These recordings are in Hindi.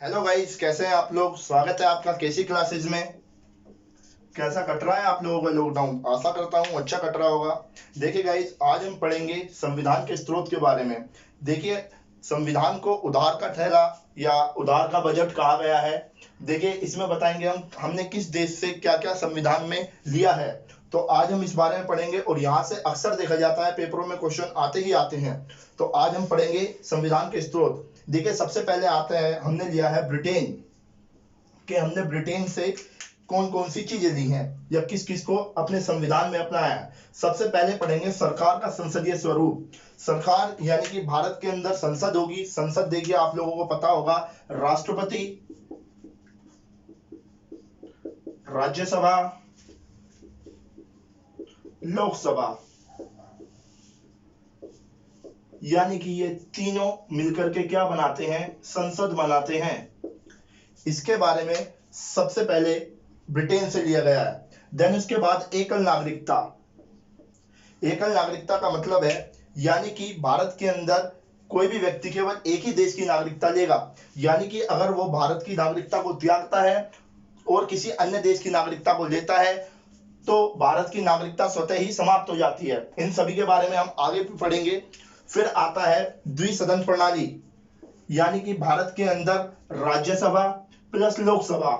हेलो गाइस, कैसे हैं आप लोग। स्वागत है आपका केसी क्लासेस में। कैसा कट रहा है आप लोगों का लॉकडाउन। आशा करता हूँ अच्छा कट रहा होगा। देखिए गाइस, आज हम पढ़ेंगे संविधान के स्रोत के बारे में। देखिए, संविधान को उधार का ठहरा या उधार का बजट कहा गया है। देखिए, इसमें बताएंगे हम हमने किस देश से क्या क्या संविधान में लिया है। तो आज हम इस बारे में पढ़ेंगे और यहाँ से अक्सर देखा जाता है पेपरों में क्वेश्चन आते ही आते हैं। तो आज हम पढ़ेंगे संविधान के स्रोत। देखिए, सबसे पहले आते हैं, हमने लिया है ब्रिटेन। कि हमने ब्रिटेन से कौन कौन सी चीजें ली हैं या किस किस को अपने संविधान में अपनाया है। सबसे पहले पढ़ेंगे सरकार का संसदीय स्वरूप। सरकार यानी कि भारत के अंदर संसद होगी। संसद देखिए, आप लोगों को पता होगा, राष्ट्रपति, राज्यसभा, लोकसभा, यानी कि ये तीनों मिलकर के क्या बनाते हैं, संसद बनाते हैं। इसके बारे में सबसे पहले ब्रिटेन से लिया गया है। देन उसके बाद एकल नागरिकता। एकल नागरिकता का मतलब है यानी कि भारत के अंदर कोई भी व्यक्ति केवल एक ही देश की नागरिकता लेगा। यानी कि अगर वो भारत की नागरिकता को त्यागता है और किसी अन्य देश की नागरिकता को लेता है तो भारत की नागरिकता स्वतः ही समाप्त हो जाती है। इन सभी के बारे में हम आगे भी पढ़ेंगे। फिर आता है द्विसदन प्रणाली, यानी कि भारत के अंदर राज्यसभा प्लस लोकसभा,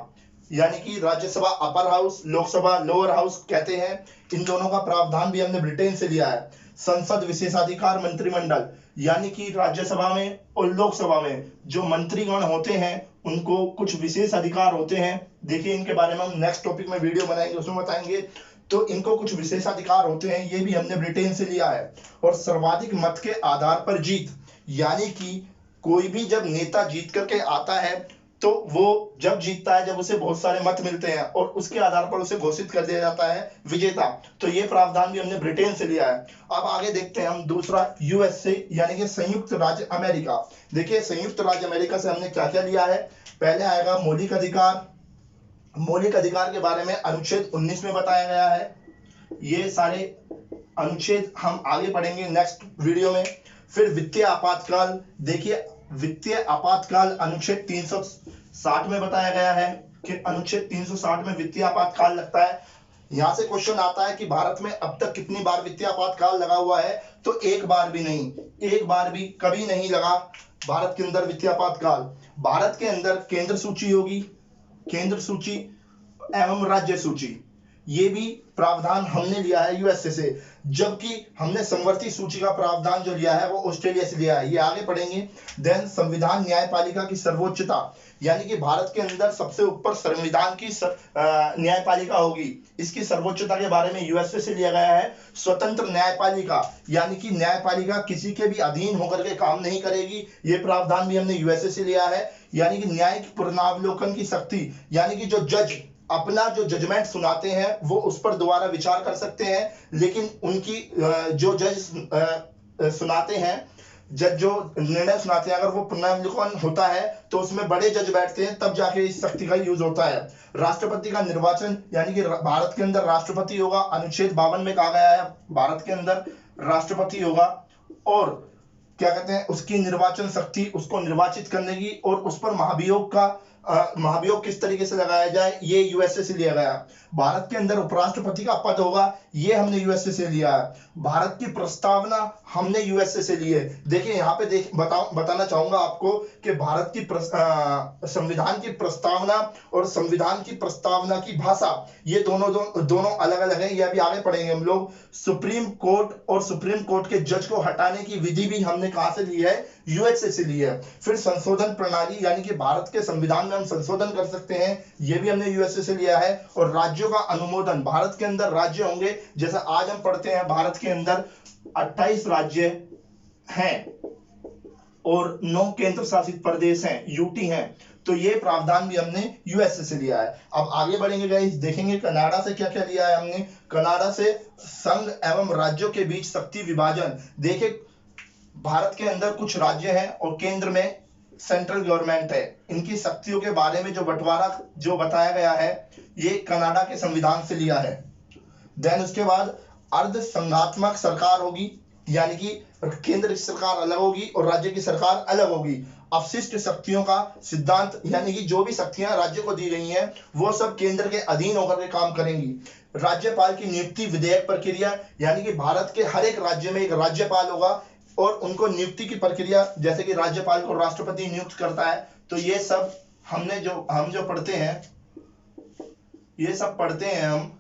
यानी कि Rajya Sabha upper house, Lok Sabha lower house कहते हैं। इन दोनों का प्रावधान भी हमने ब्रिटेन से लिया है। संसद विशेषाधिकार मंत्रिमंडल, यानी कि राज्यसभा में और लोकसभा में जो मंत्रीगण होते हैं उनको कुछ विशेष अधिकार होते हैं। देखिए, इनके बारे में हम नेक्स्ट टॉपिक में वीडियो बनाएंगे, उसमें बताएंगे। तो इनको कुछ विशेषाधिकार होते हैं, ये भी हमने ब्रिटेन से लिया है। और सर्वाधिक मत के आधार पर जीत, यानी कि कोई भी जब नेता जीत करके आता है तो वो जब जीतता है जब उसे बहुत सारे मत मिलते हैं और उसके आधार पर उसे घोषित कर दिया जाता है विजेता। तो ये प्रावधान भी हमने ब्रिटेन से लिया है। अब आगे देखते हैं हम दूसरा, यूएसए यानी कि संयुक्त राज्य अमेरिका। देखिए, संयुक्त राज्य अमेरिका से हमने क्या क्या लिया है। पहले आएगा मौलिक अधिकार। मौलिक अधिकार के बारे में अनुच्छेद 19 में बताया गया है। ये सारे अनुच्छेद हम आगे पढ़ेंगे नेक्स्ट वीडियो में। फिर वित्तीय आपातकाल। देखिए, वित्तीय आपातकाल अनुच्छेद 360 में बताया गया है कि अनुच्छेद 360 में वित्तीय आपातकाल लगता है। यहां से क्वेश्चन आता है कि भारत में अब तक कितनी बार वित्तीय आपातकाल लगा हुआ है। तो एक बार भी नहीं, एक बार भी कभी नहीं लगा भारत के अंदर वित्तीय आपातकाल। भारत के अंदर केंद्र सूची होगी, केंद्र सूची एवं राज्य सूची, ये भी प्रावधान हमने लिया है यूएसए से। जबकि हमने समवर्ती सूची का प्रावधान जो लिया है वो ऑस्ट्रेलिया से लिया है, ये आगे पढ़ेंगे। देन संविधान न्यायपालिका की सर्वोच्चता, यानी कि भारत के अंदर सबसे ऊपर संविधान की न्यायपालिका होगी। इसकी सर्वोच्चता के बारे में यूएसए से लिया गया है। स्वतंत्र न्यायपालिका, यानी कि न्यायपालिका किसी के भी अधीन होकर के काम नहीं करेगी, ये प्रावधान भी हमने यूएसए से लिया है। यानी कि न्याय की पुनरावलोकन की शक्ति, यानी कि जो जज अपना जो जजमेंट सुनाते हैं वो उस पर दोबारा विचार कर सकते हैं, लेकिन उनकी जो जज सुनाते हैं, जज जो निर्णय सुनाते हैं, अगर वो पुनरावलोकन होता है तो उसमें बड़े जज बैठते हैं, तब जाके इस शक्ति का यूज होता है। राष्ट्रपति का निर्वाचन, यानी कि भारत के अंदर राष्ट्रपति होगा। अनुच्छेद 52 में कहा गया है भारत के अंदर राष्ट्रपति होगा। और क्या कहते हैं, उसकी निर्वाचन शक्ति, उसको निर्वाचित करने की, और उस पर महाभियोग का महाभियोग किस तरीके से लगाया जाए, ये यूएसए से लिया गया। भारत के अंदर उपराष्ट्रपति का पद होगा, ये हमने यूएसए से लिया है। भारत की प्रस्तावना हमने यूएसए से ली है। देखिए, यहाँ पे बताना चाहूंगा आपको कि भारत की संविधान की प्रस्तावना और संविधान की प्रस्तावना की भाषा, ये दोनों अलग अलग है। ये अभी आगे पढ़ेंगे हम लोग। सुप्रीम कोर्ट और सुप्रीम कोर्ट के जज को हटाने की विधि भी हमने कहां से ली है, यूएसए से ली है। फिर संशोधन प्रणाली, यानी कि भारत के संविधान में हम संशोधन कर सकते हैं, ये भी हमने यूएसए से लिया है। और राज्यों का अनुमोदन, भारत के अंदर राज्य होंगे, जैसा आज हम पढ़ते हैं भारत के अंदर 28 राज्य हैं और 9 केंद्र शासित प्रदेश हैं, यूटी हैं। तो ये प्रावधान भी हमने यूएसए से लिया है। अब आगे बढ़ेंगे गाइस, देखेंगे कनाडा से क्या क्या लिया है हमने। कनाडा से संघ एवं राज्यों के बीच शक्ति विभाजन। देखिए, भारत के अंदर कुछ राज्य हैं और केंद्र में सेंट्रल गवर्नमेंट है। इनकी शक्तियों के बारे में जो बंटवारा जो बताया गया है, ये कनाडा के संविधान से लिया है। देन उसके बाद अर्ध संघात्मक सरकार होगी, यानी कि केंद्र की सरकार अलग होगी और राज्य की सरकार अलग होगी। अवशिष्ट शक्तियों का सिद्धांत, यानी कि जो भी शक्तियां राज्य को दी गई हैं वो सब केंद्र के अधीन होकर के काम करेंगी। राज्यपाल की नियुक्ति विधेयक प्रक्रिया, यानी कि भारत के हर एक राज्य में एक राज्यपाल होगा और उनको नियुक्ति की प्रक्रिया, जैसे कि राज्यपाल को राष्ट्रपति नियुक्त करता है, तो ये सब हम जो पढ़ते हैं, ये सब पढ़ते हैं हम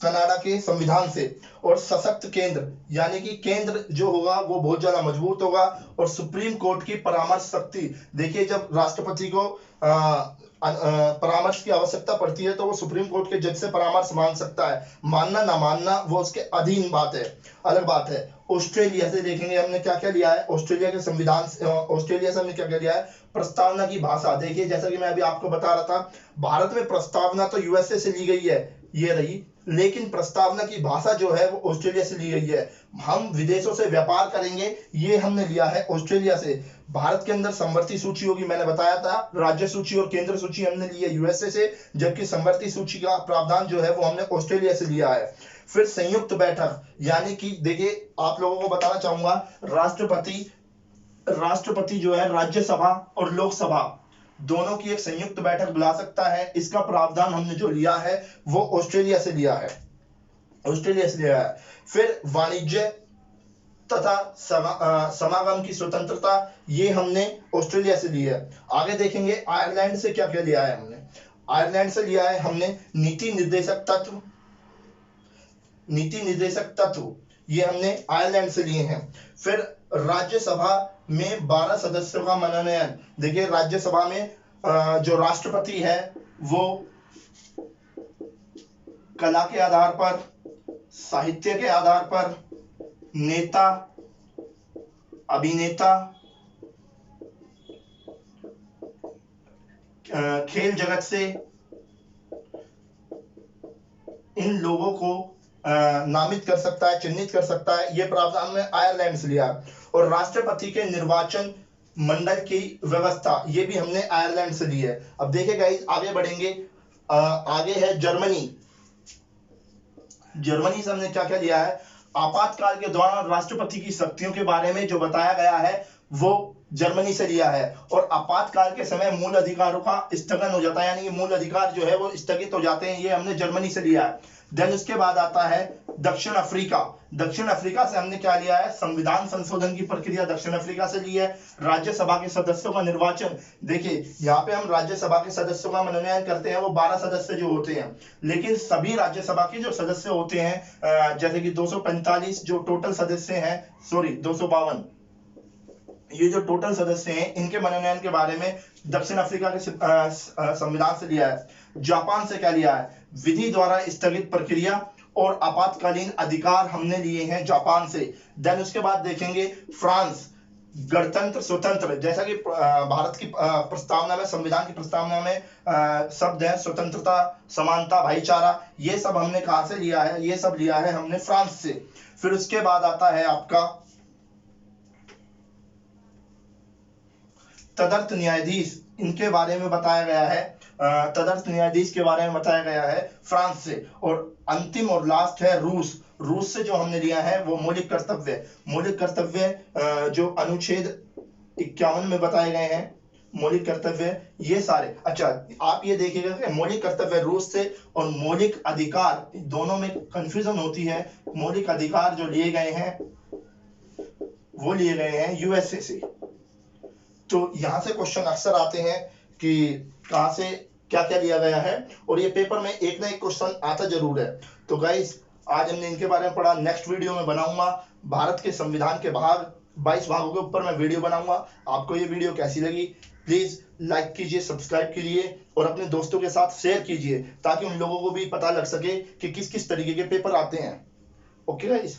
कनाडा के संविधान से। और सशक्त केंद्र, यानी कि केंद्र जो होगा वो बहुत ज्यादा मजबूत होगा। और सुप्रीम कोर्ट की परामर्श शक्ति, देखिए जब राष्ट्रपति को परामर्श की आवश्यकता पड़ती है तो वो सुप्रीम कोर्ट के जज से परामर्श मांग सकता है, मानना ना मानना वो उसके अधीन बात है, अलग बात है। ऑस्ट्रेलिया से देखेंगे हमने क्या क्या लिया है, ऑस्ट्रेलिया के संविधान, ऑस्ट्रेलिया से हमने क्या क्या लिया है, प्रस्तावना की भाषा। देखिए जैसा कि मैं अभी आपको बता रहा था, भारत में प्रस्तावना तो यूएसए से ली गई है, ये रही, लेकिन प्रस्तावना की भाषा जो है वो ऑस्ट्रेलिया से ली गई है। हम विदेशों से व्यापार करेंगे, ये हमने लिया है ऑस्ट्रेलिया से। भारत के अंदर समवर्ती सूची होगी, मैंने बताया था, राज्य सूची और केंद्र सूची हमने ली है यूएसए से, जबकि समवर्ती सूची का प्रावधान जो है वो हमने ऑस्ट्रेलिया से लिया है। फिर संयुक्त बैठक, यानी कि देखिए आप लोगों को बताना चाहूंगा, राष्ट्रपति जो है राज्यसभा और लोकसभा दोनों की एक संयुक्त बैठक बुला सकता है। इसका प्रावधान हमने जो लिया है वो ऑस्ट्रेलिया से लिया है, ऑस्ट्रेलिया से लिया है। फिर वाणिज्य तथा समागम की स्वतंत्रता, ये हमने ऑस्ट्रेलिया से ली है। आगे देखेंगे आयरलैंड से क्या क्या लिया है हमने। आयरलैंड से लिया है हमने नीति निर्देशक तत्व, ये हमने आयरलैंड से लिए हैं। फिर राज्यसभा में 12 सदस्यों का मनोनयन, देखिए राज्यसभा में जो राष्ट्रपति है वो कला के आधार पर, साहित्य के आधार पर, नेता, अभिनेता, खेल जगत से, इन लोगों को नामित कर सकता है, चिन्हित कर सकता है। ये प्रावधान में आयरलैंड से लिया। और राष्ट्रपति के निर्वाचन मंडल की व्यवस्था, ये भी हमने आयरलैंड से ली है। अब देखिए गाइस आगे बढ़ेंगे, आगे है जर्मनी। जर्मनी से हमने क्या क्या लिया है, आपातकाल के दौरान राष्ट्रपति की शक्तियों के बारे में जो बताया गया है वो जर्मनी से लिया है। और आपातकाल के समय मूल अधिकारों का स्थगन हो जाता है, यानी कि मूल अधिकार जो है वो स्थगित हो जाते हैं, ये हमने जर्मनी से लिया है। देन उसके बाद आता है दक्षिण अफ्रीका। दक्षिण अफ्रीका से हमने क्या लिया है, संविधान संशोधन की प्रक्रिया दक्षिण अफ्रीका से ली है। राज्यसभा के सदस्यों का निर्वाचन, देखिए यहाँ पे हम राज्यसभा के सदस्यों का मनोनयन करते हैं, वो 12 सदस्य जो होते हैं, लेकिन सभी राज्यसभा के जो सदस्य होते हैं, जैसे कि 245 जो टोटल सदस्य हैं, सॉरी 252, ये जो टोटल सदस्य हैं, इनके मनोनयन के बारे में दक्षिण अफ्रीका के संविधान से लिया है। जापान से क्या लिया है, विधि द्वारा स्थगित प्रक्रिया और आपातकालीन अधिकार हमने लिए हैं जापान से। देन उसके बाद देखेंगे फ्रांस, गणतंत्र स्वतंत्र, जैसा कि भारत की प्रस्तावना में, संविधान की प्रस्तावना में शब्द है स्वतंत्रता, समानता, भाईचारा, ये सब हमने कहां से लिया है, ये सब लिया है हमने फ्रांस से। फिर उसके बाद आता है आपका तदर्थ न्यायाधीश, इनके बारे में बताया गया है, तदर्थ न्यायाधीश के बारे में बताया गया है फ्रांस से। और अंतिम और लास्ट है रूस। रूस से जो हमने लिया है वो मौलिक कर्तव्य जो अनुच्छेद 51 में बताए गए हैं, मौलिक कर्तव्य ये सारे। अच्छा आप ये देखिएगा कि मौलिक कर्तव्य रूस से और मौलिक अधिकार दोनों में कंफ्यूजन होती है। मौलिक अधिकार जो लिए गए हैं वो लिए गए हैं यूएसए से। तो यहां से क्वेश्चन अक्सर आते हैं कि कहां से क्या क्या लिया गया है, और ये पेपर में एक ना एक क्वेश्चन आता जरूर है। तो गाइस आज हमने इनके बारे में पढ़ा। नेक्स्ट वीडियो में बनाऊंगा भारत के संविधान के भाग 22 भागों के ऊपर मैं वीडियो बनाऊंगा। आपको ये वीडियो कैसी लगी प्लीज लाइक कीजिए, सब्सक्राइब कीजिए और अपने दोस्तों के साथ शेयर कीजिए, ताकि उन लोगों को भी पता लग सके कि किस किस तरीके के पेपर आते हैं। Okay guys.